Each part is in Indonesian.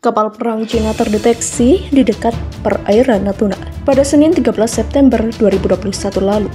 Kapal perang Cina terdeteksi di dekat perairan Natuna pada Senin 13 September 2021 lalu.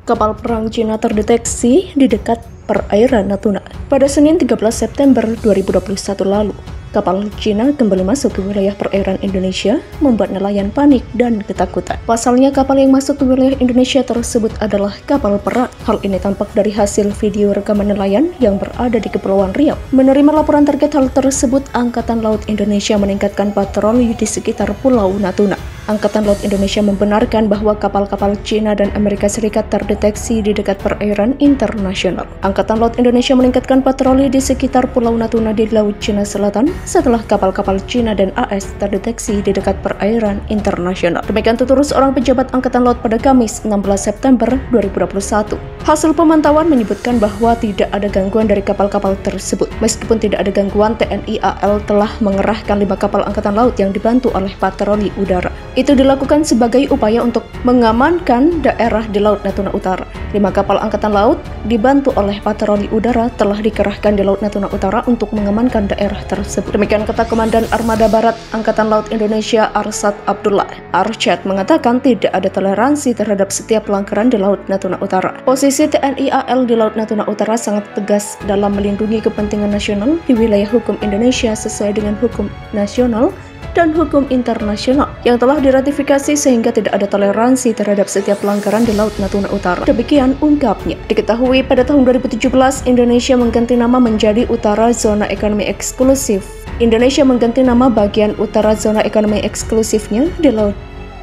Kapal perang Cina terdeteksi di dekat perairan Natuna pada Senin 13 September 2021 lalu. Kapal Cina kembali masuk ke wilayah perairan Indonesia, membuat nelayan panik dan ketakutan. Pasalnya, kapal yang masuk ke wilayah Indonesia tersebut adalah kapal perang. Hal ini tampak dari hasil video rekaman nelayan yang berada di Kepulauan Riau. Menerima laporan terkait hal tersebut, Angkatan Laut Indonesia meningkatkan patroli di sekitar Pulau Natuna. Angkatan Laut Indonesia membenarkan bahwa kapal-kapal Cina dan Amerika Serikat terdeteksi di dekat perairan internasional. Angkatan Laut Indonesia meningkatkan patroli di sekitar Pulau Natuna di Laut Cina Selatan setelah kapal-kapal Cina dan AS terdeteksi di dekat perairan internasional. Demikian tutur seorang pejabat Angkatan Laut pada Kamis 16 September 2021. Hasil pemantauan menyebutkan bahwa tidak ada gangguan dari kapal-kapal tersebut. Meskipun tidak ada gangguan, TNI AL telah mengerahkan 5 kapal Angkatan Laut yang dibantu oleh patroli udara. Itu dilakukan sebagai upaya untuk mengamankan daerah di Laut Natuna Utara. 5 kapal Angkatan Laut dibantu oleh patroli udara telah dikerahkan di Laut Natuna Utara untuk mengamankan daerah tersebut. Demikian kata Komandan Armada Barat Angkatan Laut Indonesia Arsyad Abdullah. Arsyad mengatakan tidak ada toleransi terhadap setiap pelanggaran di Laut Natuna Utara. Posisi TNI AL di Laut Natuna Utara sangat tegas dalam melindungi kepentingan nasional di wilayah hukum Indonesia sesuai dengan hukum nasional dan hukum internasional yang telah diratifikasi sehingga tidak ada toleransi terhadap setiap pelanggaran di Laut Natuna Utara. Demikian ungkapnya. Diketahui pada tahun 2017 Indonesia mengganti nama menjadi Utara Zona Ekonomi Eksklusif. Indonesia mengganti nama bagian utara zona ekonomi eksklusifnya di Laut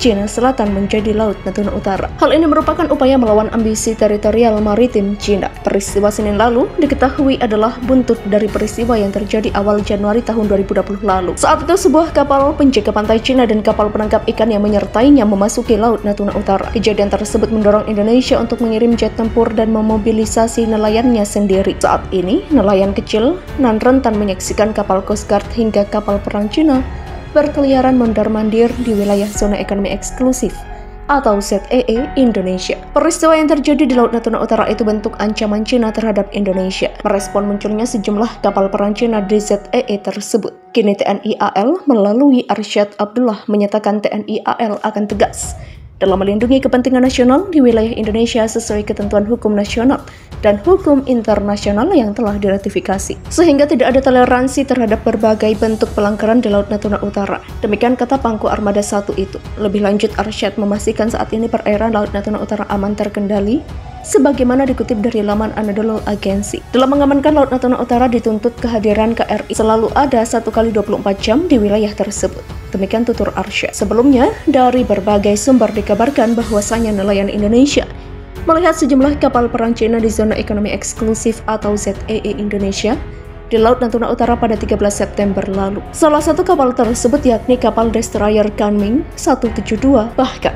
Cina Selatan menjadi Laut Natuna Utara. Hal ini merupakan upaya melawan ambisi teritorial maritim Cina. Peristiwa Senin lalu diketahui adalah buntut dari peristiwa yang terjadi awal Januari tahun 2020 lalu. Saat itu sebuah kapal penjaga pantai Cina dan kapal penangkap ikan yang menyertainya memasuki Laut Natuna Utara. Kejadian tersebut mendorong Indonesia untuk mengirim jet tempur dan memobilisasi nelayannya sendiri. Saat ini, nelayan kecil nan rentan menyaksikan kapal Coast Guard hingga kapal perang Cina berkeliaran mondar-mandir di wilayah zona ekonomi eksklusif atau ZEE Indonesia. Peristiwa yang terjadi di Laut Natuna Utara itu bentuk ancaman Cina terhadap Indonesia. Merespon munculnya sejumlah kapal perang Cina di ZEE tersebut. Kini TNI AL melalui Arsyad Abdullah menyatakan TNI AL akan tegas dalam melindungi kepentingan nasional di wilayah Indonesia sesuai ketentuan hukum nasional dan hukum internasional yang telah diratifikasi, sehingga tidak ada toleransi terhadap berbagai bentuk pelanggaran di Laut Natuna Utara. Demikian kata Pangku Armada 1 itu. Lebih lanjut, Arsyad memastikan saat ini perairan Laut Natuna Utara aman terkendali, sebagaimana dikutip dari laman Anadolu Agency. Dalam mengamankan Laut Natuna Utara dituntut kehadiran KRI selalu ada 1 kali 24 jam di wilayah tersebut. Demikian tutur Arsyad. Sebelumnya, dari berbagai sumber dikabarkan bahwasanya nelayan Indonesia melihat sejumlah kapal perang Cina di zona ekonomi eksklusif atau ZEE Indonesia di Laut Natuna Utara pada 13 September lalu. Salah satu kapal tersebut yakni kapal destroyer Kunming 172. Bahkan,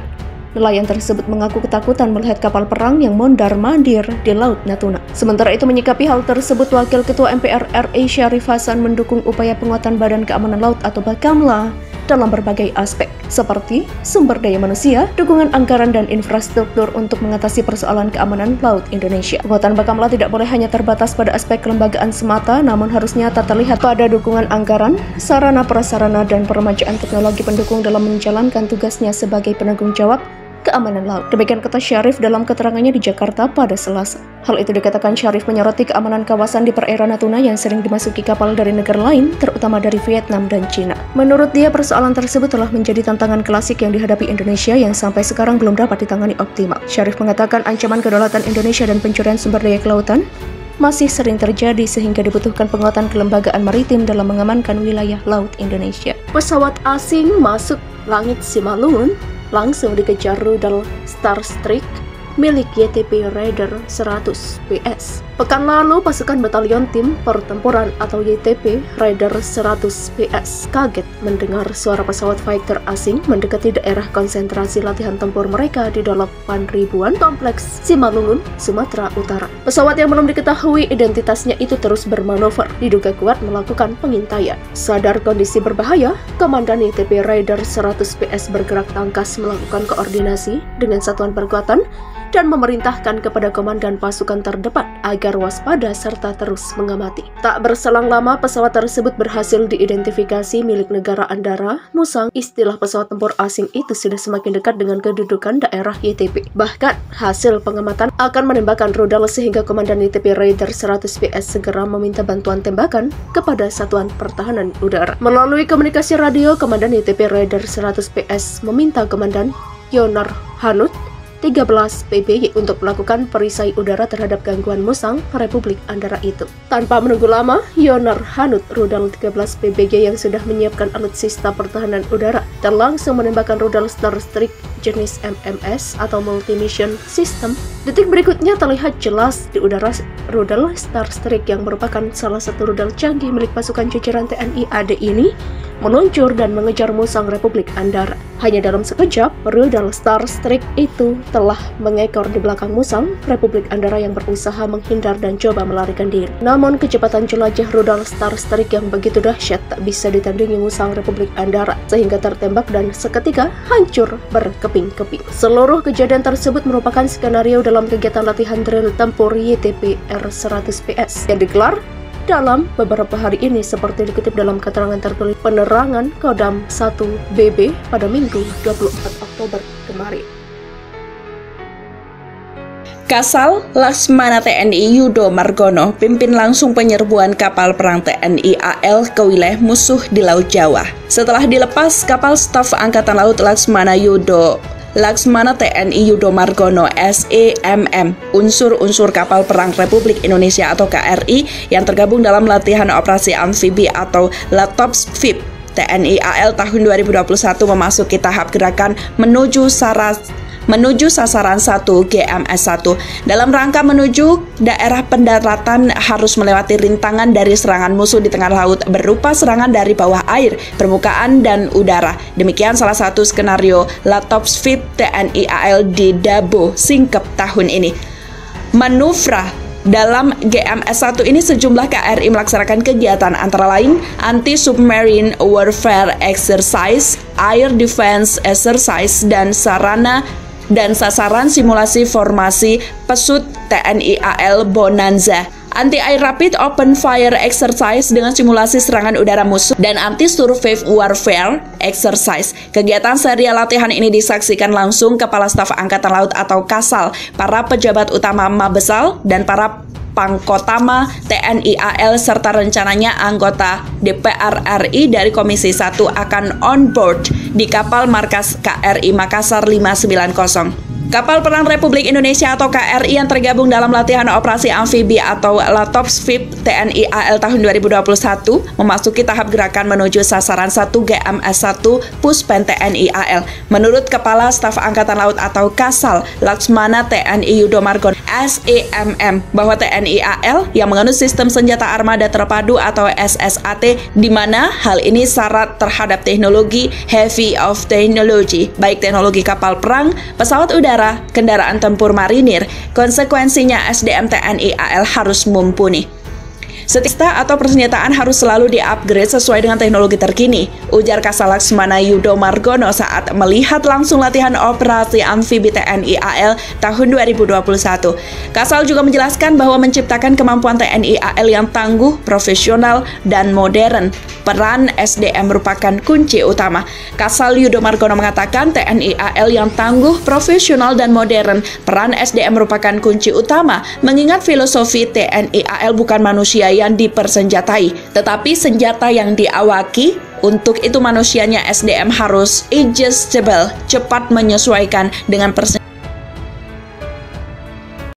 nelayan tersebut mengaku ketakutan melihat kapal perang yang mondar-mandir di Laut Natuna. Sementara itu, menyikapi hal tersebut, Wakil Ketua MPR RI Syarif Hasan mendukung upaya penguatan Badan Keamanan Laut atau Bakamla dalam berbagai aspek, seperti sumber daya manusia, dukungan anggaran dan infrastruktur untuk mengatasi persoalan keamanan laut Indonesia. Penguatan Bakamla tidak boleh hanya terbatas pada aspek kelembagaan semata, namun harus nyata terlihat pada dukungan anggaran, sarana prasarana dan peremajaan teknologi pendukung dalam menjalankan tugasnya sebagai penanggung jawab keamanan laut. Demikian kata Syarif dalam keterangannya di Jakarta pada Selasa. Hal itu dikatakan Syarif menyoroti keamanan kawasan di perairan Natuna yang sering dimasuki kapal dari negara lain, terutama dari Vietnam dan Cina. Menurut dia, persoalan tersebut telah menjadi tantangan klasik yang dihadapi Indonesia yang sampai sekarang belum dapat ditangani optimal. Syarif mengatakan ancaman kedaulatan Indonesia dan pencurian sumber daya kelautan masih sering terjadi sehingga dibutuhkan penguatan kelembagaan maritim dalam mengamankan wilayah laut Indonesia. Pesawat asing masuk langit Simalungun langsung dikejar rudal Starstreak milik YTP Raider 100 PS. Pekan lalu, pasukan Batalion Tim Pertempuran atau YTP Raider 100 PS kaget mendengar suara pesawat fighter asing mendekati daerah konsentrasi latihan tempur mereka di Dalapan Ribuan, Kompleks Simalungun, Sumatera Utara. Pesawat yang belum diketahui identitasnya itu terus bermanuver, diduga kuat melakukan pengintaian. Sadar kondisi berbahaya, Komandan YTP Raider 100 PS bergerak tangkas melakukan koordinasi dengan satuan perkuatan dan memerintahkan kepada komandan pasukan terdepan agar waspada serta terus mengamati. Tak berselang lama, pesawat tersebut berhasil diidentifikasi milik negara Andara Musang. Istilah pesawat tempur asing itu sudah semakin dekat dengan kedudukan daerah YTP. Bahkan, hasil pengamatan akan menembakkan rudal sehingga komandan YTP Raider 100 PS segera meminta bantuan tembakan kepada Satuan Pertahanan Udara. Melalui komunikasi radio, komandan YTP Raider 100 PS meminta komandan Yonar Hanut 13 PBY untuk melakukan perisai udara terhadap gangguan Musang Republik Andara itu. Tanpa menunggu lama, Yonar Hanut rudal 13 PBY yang sudah menyiapkan alutsista pertahanan udara dan langsung menembakkan rudal Starstreak jenis MMS atau Multi Mission System. Detik berikutnya terlihat jelas di udara rudal Starstreak yang merupakan salah satu rudal canggih milik pasukan jajaran TNI AD ini meluncur dan mengejar Musang Republik Andara. Hanya dalam sekejap, rudal Starstreak itu telah mengekor di belakang Musang Republik Andara yang berusaha menghindar dan coba melarikan diri. Namun kecepatan jelajah rudal Starstreak yang begitu dahsyat tak bisa ditandingi Musang Republik Andara sehingga tertembak dan seketika hancur berkeping-keping. Seluruh kejadian tersebut merupakan skenario dalam kegiatan latihan drill tempur YTP R100 PS yang digelar dalam beberapa hari ini seperti dikutip dalam keterangan tertulis penerangan Kodam 1 BB pada Minggu 24 Oktober kemarin. Kasal Laksmana TNI Yudo Margono pimpin langsung penyerbuan kapal perang TNI AL ke wilayah musuh di Laut Jawa. Setelah dilepas, kapal staf Angkatan Laut Laksmana TNI Yudo Margono SEMM, unsur-unsur kapal perang Republik Indonesia atau KRI yang tergabung dalam latihan operasi amfibi atau LATOPS FIP TNI AL tahun 2021 memasuki tahap gerakan menuju sasaran 1 GMS-1. Dalam rangka menuju daerah pendaratan harus melewati rintangan dari serangan musuh di tengah laut berupa serangan dari bawah air, permukaan, dan udara. Demikian salah satu skenario LATOPS FIP TNI AL di Dabo, Singkep tahun ini. Manuvra dalam GMS-1 ini sejumlah KRI melaksanakan kegiatan antara lain Anti-Submarine Warfare Exercise, Air Defense Exercise, dan sasaran simulasi formasi pesut TNI AL Bonanza, Anti-Air Rapid Open Fire Exercise dengan simulasi serangan udara musuh, dan Anti-Surface Warfare Exercise. Kegiatan serial latihan ini disaksikan langsung Kepala Staf Angkatan Laut atau Kasal, para pejabat utama Mabesal, dan para Pangkotama TNI AL serta rencananya anggota DPR RI dari Komisi 1 akan on board di kapal markas KRI Makassar 590. Kapal Perang Republik Indonesia atau KRI yang tergabung dalam latihan operasi amfibi atau LATOPS FIP TNI AL tahun 2021 memasuki tahap gerakan menuju sasaran 1 GMS-1 Puspen TNI AL. Menurut Kepala Staf Angkatan Laut atau Kasal Laksmana TNI Yudo Margono SEMM bahwa TNI AL yang menganut sistem senjata armada terpadu atau SSAT, di mana hal ini syarat terhadap teknologi heavy of technology, baik teknologi kapal perang, pesawat udara, kendaraan tempur marinir. Konsekuensinya SDM TNI AL harus mumpuni. Setiap atau persenjataan harus selalu di-upgrade sesuai dengan teknologi terkini, ujar Kasal Laksmana Yudo Margono saat melihat langsung latihan operasi amfibi TNI AL tahun 2021. Kasal juga menjelaskan bahwa menciptakan kemampuan TNI AL yang tangguh, profesional, dan modern. Peran SDM merupakan kunci utama. Kasal Yudo Margono mengatakan TNI AL yang tangguh, profesional, dan modern. Peran SDM merupakan kunci utama, mengingat filosofi TNI AL bukan manusia yang dipersenjatai, tetapi senjata yang diawaki. Untuk itu manusianya SDM harus adjustable, cepat menyesuaikan dengan persenjataan